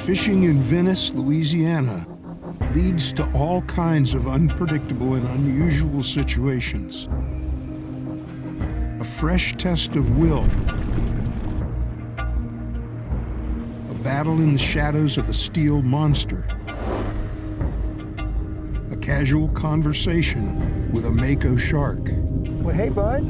Fishing in Venice, Louisiana leads to all kinds of unpredictable and unusual situations. A fresh test of will, a battle in the shadows of a steel monster, a casual conversation with a mako shark. Well, hey, bud.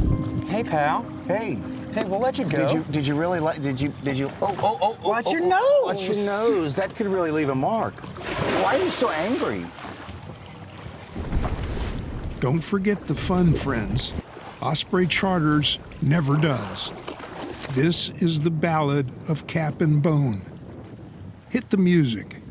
Hey, pal. Hey. Hey, we'll let you go. Did you really like, did you, Watch your nose. Watch your nose. That could really leave a mark. Why are you so angry? Don't forget the fun, friends. Osprey Charters never does. This is the ballad of Cap and Bone. Hit the music.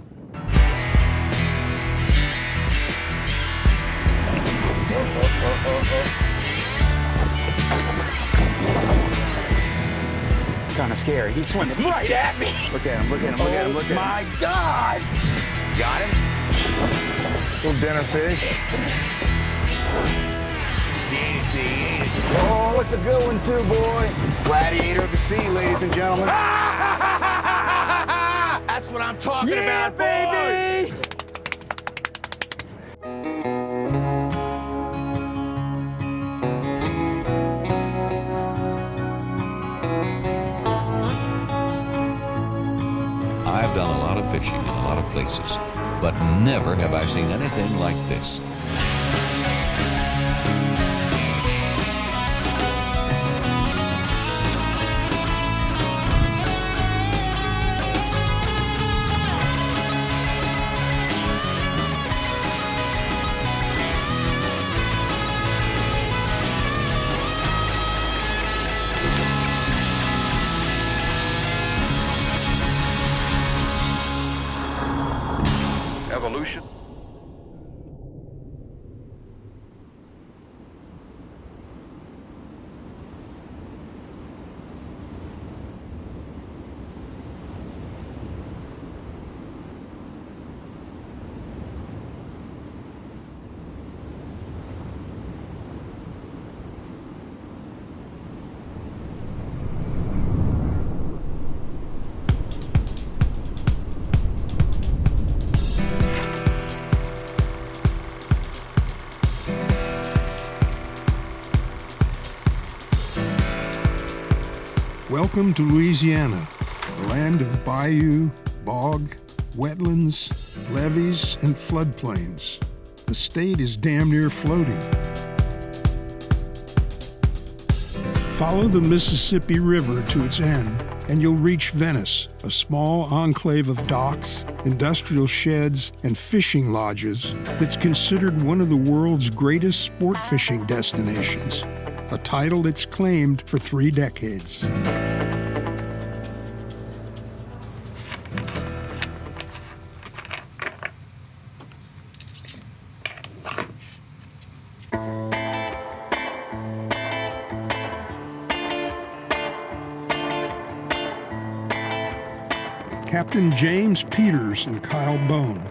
Kind of scary. He's swimming right at me. Look at him, look at him, look at him, look at him. My God. Got him? Little dinner fish. Oh, it's a good one too, boy. Gladiator of the sea, ladies and gentlemen. That's what I'm talking about, baby. boys. I've done a lot of fishing in a lot of places, but never have I seen anything like this. Evolution. Welcome to Louisiana, the land of bayou, bog, wetlands, levees, and floodplains. The state is damn near floating. Follow the Mississippi River to its end, and you'll reach Venice, a small enclave of docks, industrial sheds, and fishing lodges that's considered one of the world's greatest sport fishing destinations, a title it's claimed for 3 decades. Captain James Peters and Kyle Bone,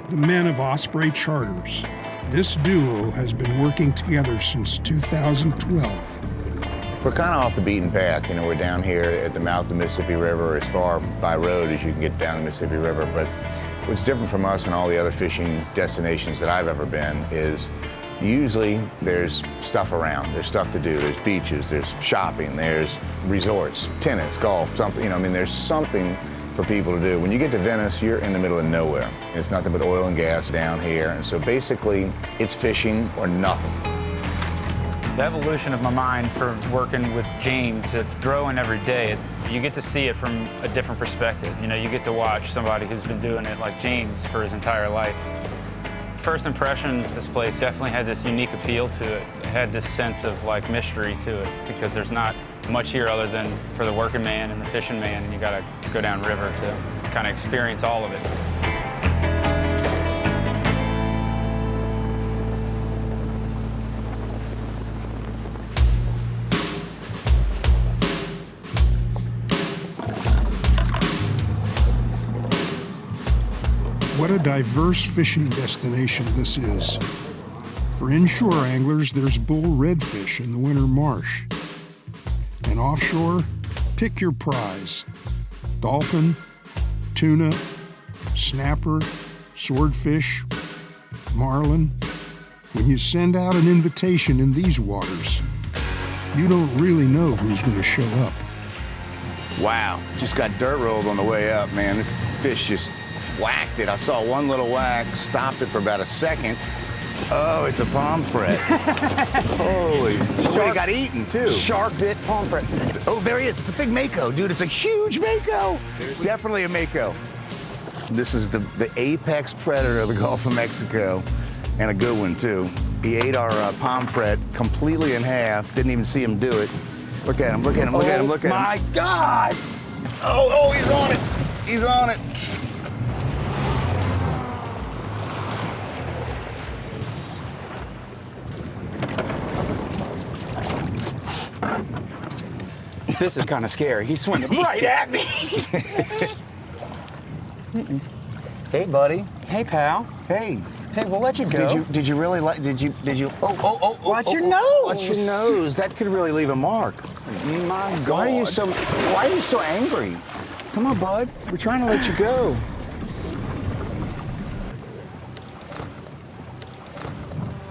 the men of Osprey Charters. This duo has been working together since 2012. We're kind of off the beaten path. You know, we're down here at the mouth of the Mississippi River, as far by road as you can get down the Mississippi River. But what's different from us and all the other fishing destinations that I've ever been is usually there's stuff around. There's stuff to do. There's beaches, there's shopping, there's resorts, tennis, golf, something. You know, I mean, there's something for people to do. When you get to Venice, you're in the middle of nowhere. It's nothing but oil and gas down here. And so basically, it's fishing or nothing. The evolution of my mind for working with James, it's growing every day. You get to see it from a different perspective. You know, you get to watch somebody who's been doing it like James for his entire life. First impressions, this place definitely had this unique appeal to it. It had this sense of like mystery to it because there's not much here other than for the working man and the fishing man, and you gotta go down river to kind of experience all of it. What a diverse fishing destination this is. For inshore anglers, there's bull redfish in the winter marsh. And offshore, pick your prize. Dolphin, tuna, snapper, swordfish, marlin. When you send out an invitation in these waters, you don't really know who's going to show up. Wow, just got dirt rolled on the way up, man. This fish just whacked it. I saw one little whack, stopped it for about a second. Oh, it's a pomfret. Holy, oh, he got eaten too. Shark bit pomfret. Oh, there he is. It's a big mako, dude. It's a huge mako. Definitely a mako. This is the apex predator of the Gulf of Mexico, and a good one too. He ate our pomfret completely in half. Didn't even see him do it. Look at him, look at him, look at him, look at him. My God! Oh, he's on it. He's on it. This is kind of scary. He's swimming right at me. Hey, buddy. Hey, pal. Hey. Hey, we'll let you go. Did you really like, did you, Watch your nose. Watch your nose. That could really leave a mark. My God. Why are you so angry? Come on, bud. We're trying to let you go.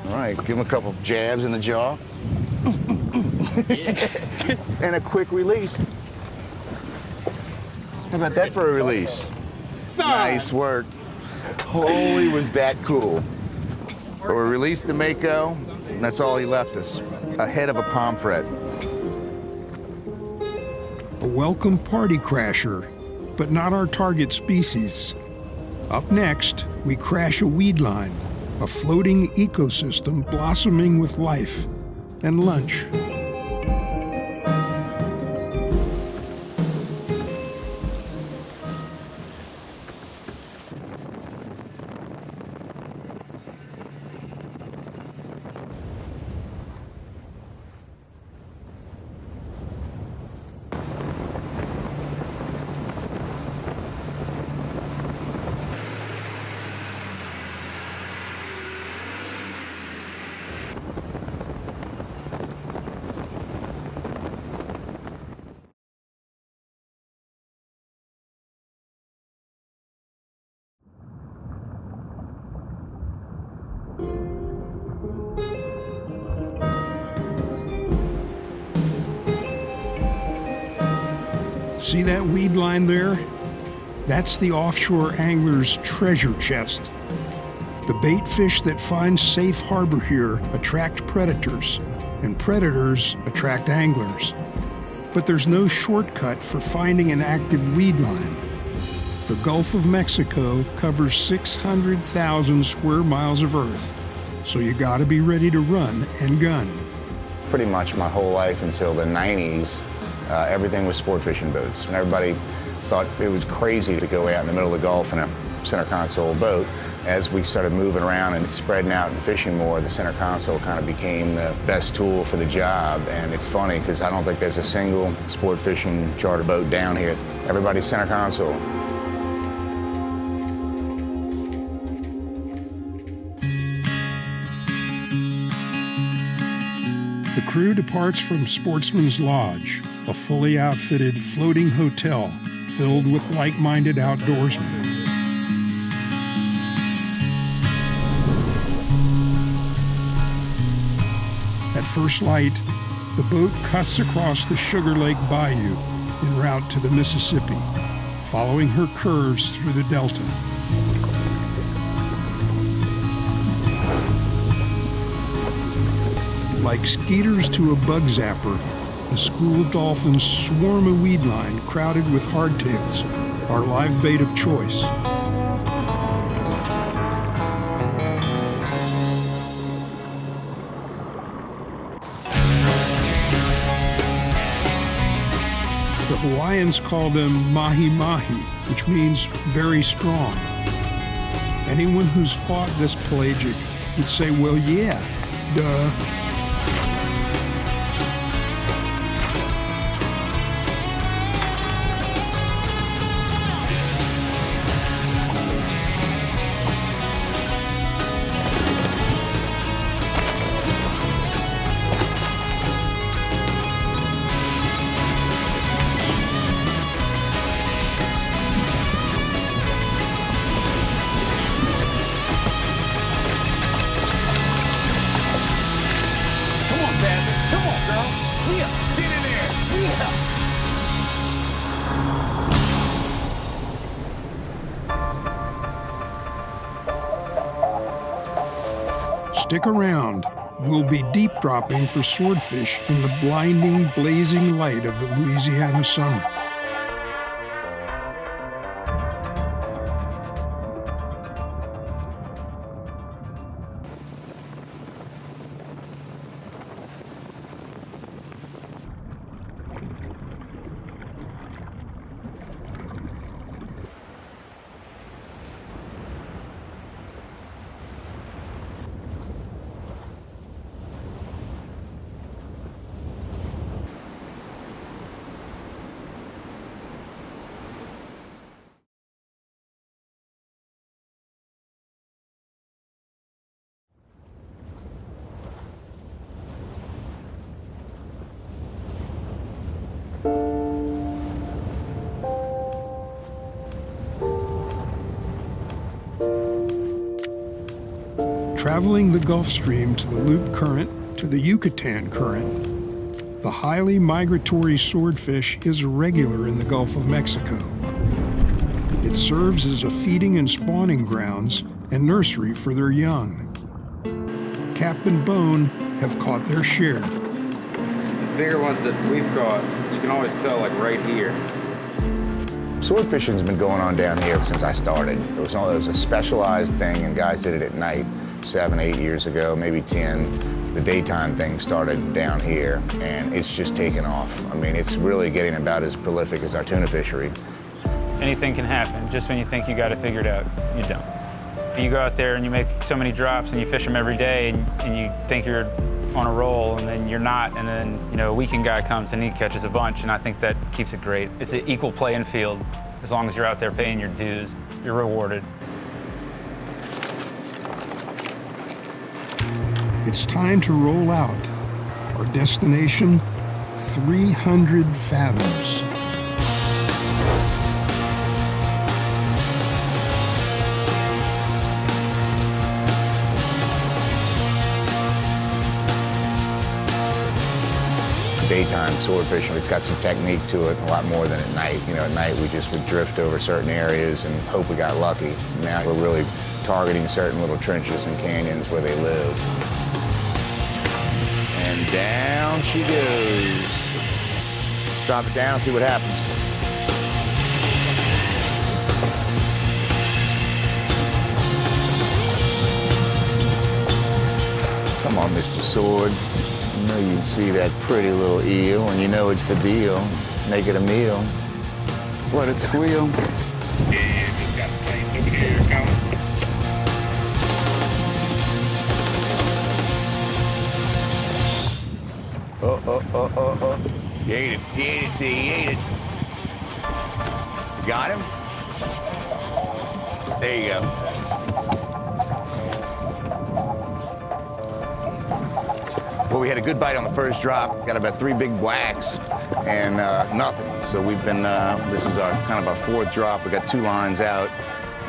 All right, give him a couple jabs in the jaw. And a quick release. How about that for a release? Nice work. Holy, was that cool. But we released the mako, and that's all he left us. A head of a pomfret. A welcome party crasher, but not our target species. Up next, we crash a weed line, a floating ecosystem blossoming with life, and lunch. See that weed line there? That's the offshore angler's treasure chest. The bait fish that find safe harbor here attract predators, and predators attract anglers. But there's no shortcut for finding an active weed line. The Gulf of Mexico covers 600,000 square miles of earth, so you gotta be ready to run and gun. Pretty much my whole life until the 90s, everything was sport fishing boats. And everybody thought it was crazy to go out in the middle of the Gulf in a center console boat. As we started moving around and spreading out and fishing more, the center console kind of became the best tool for the job. And it's funny because I don't think there's a single sport fishing charter boat down here. Everybody's center console. The crew departs from Sportsman's Lodge, a fully outfitted floating hotel filled with like-minded outdoorsmen. At first light, the boat cuts across the Sugar Lake Bayou en route to the Mississippi, following her curves through the delta. Like skeeters to a bug zapper, the school of dolphins swarm a weed line crowded with hardtails, our live bait of choice. The Hawaiians call them mahi-mahi, which means very strong. Anyone who's fought this pelagic would say, well, yeah, duh. Stick around. We'll be deep dropping for swordfish in the blinding, blazing light of the Louisiana summer. Traveling the Gulf Stream to the Loop Current to the Yucatan Current, the highly migratory swordfish is regular in the Gulf of Mexico. It serves as a feeding and spawning grounds and nursery for their young. Cap and Bone have caught their share. The bigger ones that we've caught, you can always tell, like right here. Sword fishing's been going on down here since I started. It was a specialized thing, and guys did it at night 7, 8 years ago, maybe 10. The daytime thing started down here, and it's just taken off. I mean, it's really getting about as prolific as our tuna fishery. Anything can happen. Just when you think you got it figured out, you don't. You go out there and you make so many drops and you fish them every day, and you think you're on a roll, and then you're not, and then, you know, a weekend guy comes and he catches a bunch, and I think that keeps it great. It's an equal playing field. As long as you're out there paying your dues, you're rewarded. It's time to roll out. Our destination, 300 fathoms. Daytime sword fishing, it's got some technique to it, a lot more than at night. You know, at night we just would drift over certain areas and hope we got lucky. Now we're really targeting certain little trenches and canyons where they live. And down she goes. Drop it down, see what happens. Come on, Mr. Sword. You know you can see that pretty little eel, and you know it's the deal. Make it a meal. Let it squeal. Yeah, just got the planes over here coming. Oh. You ate it, T, you ate it. Got him? There you go. Well, we had a good bite on the first drop. Got about 3 big whacks and nothing. So we've been, this is our kind of our 4th drop. We got 2 lines out,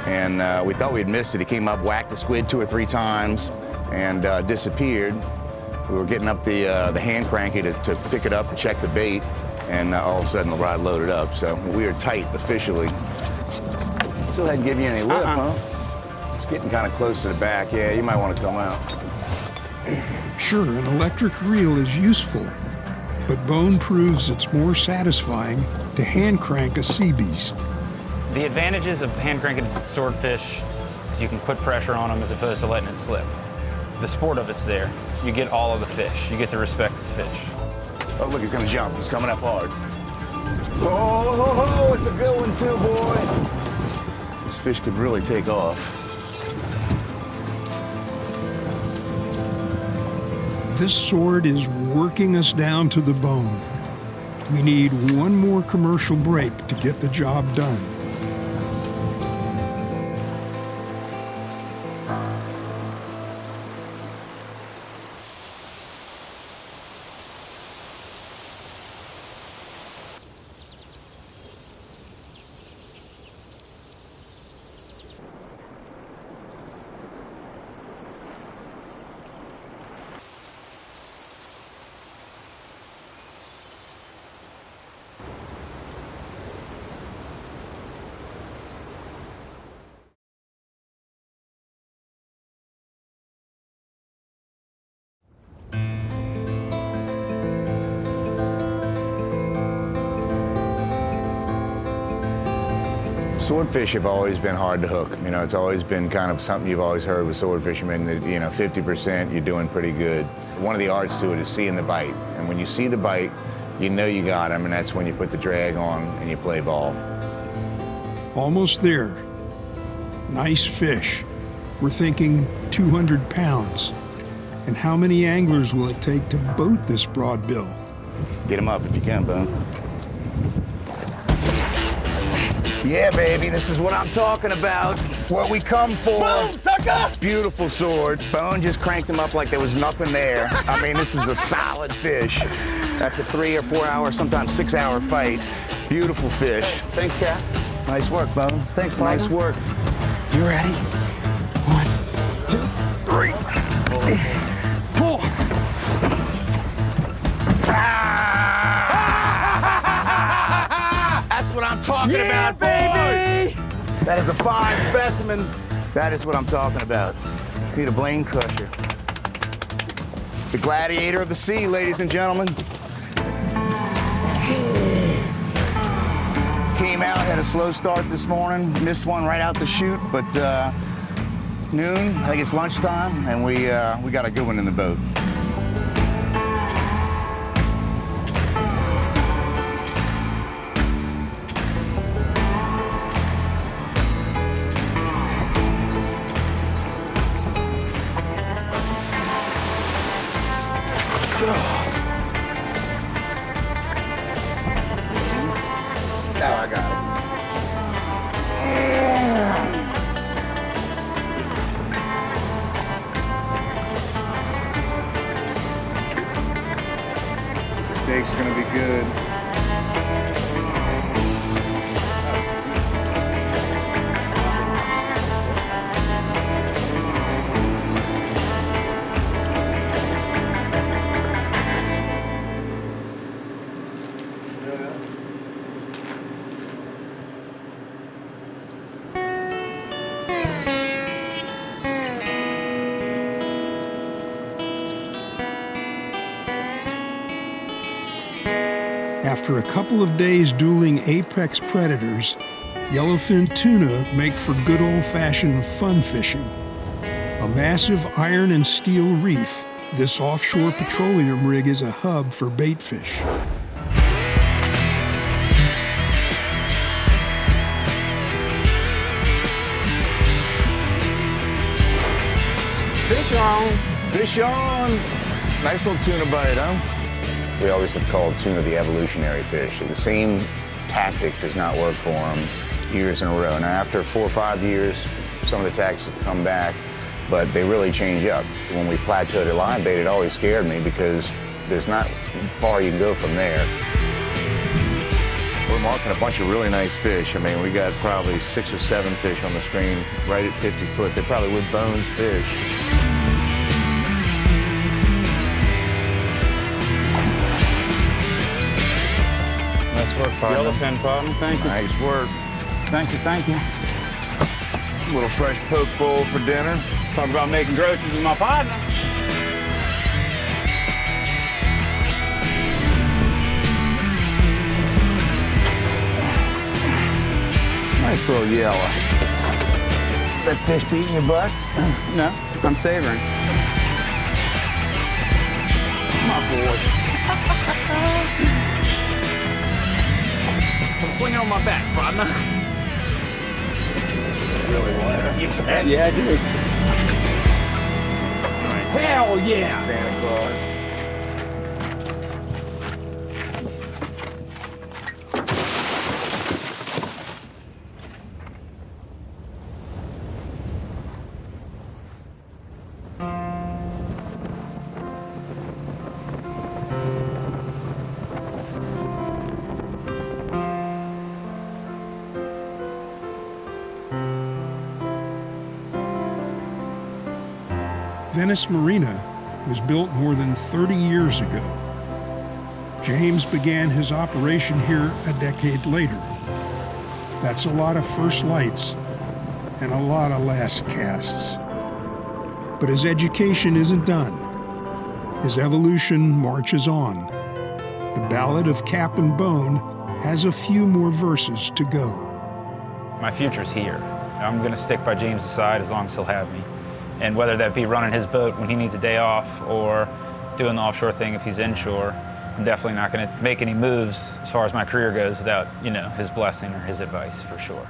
and we thought we had missed it. He came up, whacked the squid 2 or 3 times, and disappeared. We were getting up the hand cranky to pick it up and check the bait, and all of a sudden the rod loaded up. So we are tight officially. Still hadn't given you any lip, huh? It's getting kind of close to the back. Yeah, you might want to come out. Sure, an electric reel is useful, but Bone proves it's more satisfying to hand crank a sea beast. The advantages of hand cranking swordfish is you can put pressure on them as opposed to letting it slip. The sport of it's there. You get all of the fish. You get to respect the fish. Oh, look, he's gonna jump. He's coming up hard. Oh, it's a good one too, boy. This fish could really take off. This sword is working us down to the bone. We need one more commercial break to get the job done. Swordfish have always been hard to hook. You know, it's always been kind of something you've always heard with sword fishermen that, you know, 50%, you're doing pretty good. One of the arts to it is seeing the bite. And when you see the bite, you know you got him, and that's when you put the drag on and you play ball. Almost there. Nice fish. We're thinking 200 pounds. And how many anglers will it take to boat this broadbill? Get him up if you can, Bone. Yeah, baby, this is what I'm talking about. What we come for. Boom, sucker! Beautiful sword. Bone just cranked him up like there was nothing there. I mean, this is a solid fish. That's a 3 or 4 hour, sometimes 6 hour fight. Beautiful fish. Thanks, Cap. Nice work, Bone. Thanks, partner. Nice work. You ready? 1, 2, 3. Pull. That's what I'm talking about, baby! That is a fine specimen. That is what I'm talking about. Need a blade crusher. The gladiator of the sea, ladies and gentlemen. Came out, had a slow start this morning. Missed one right out the chute, but noon, I think it's lunchtime, and we got a good one in the boat. Now I got it. The steak's gonna be good. After a couple of days dueling apex predators, yellowfin tuna make for good old-fashioned fun fishing. A massive iron and steel reef, this offshore petroleum rig is a hub for bait fish. Fish on! Fish on! Nice little tuna bite, huh? We always have called tuna the evolutionary fish. The same tactic does not work for them years in a row. Now, after 4 or 5 years, some of the tactics have come back, but they really change up. When we plateaued at live bait, it always scared me because there's not far you can go from there. We're marking a bunch of really nice fish. I mean, we got probably 6 or 7 fish on the screen right at 50 foot. They're probably wood bones fish. Nice work, partner. Yellowfin, partner. Thank you. Nice work. Thank you, thank you. A little fresh poke bowl for dinner. Talk about making groceries with my partner. Nice little yellow. That fish beating your butt? No, I'm savoring. My boy. I'm swinging on my back, partner. Really want it? You bet. Yeah, I do. Hell yeah! Santa Claus. Venice Marina was built more than 30 years ago. James began his operation here a decade later. That's a lot of first lights and a lot of last casts. But his education isn't done. His evolution marches on. The Ballad of Cap and Bone has a few more verses to go. My future's here. I'm going to stick by James' side as long as he'll have me. And whether that be running his boat when he needs a day off or doing the offshore thing if he's inshore, I'm definitely not going to make any moves as far as my career goes without, his blessing or his advice for sure.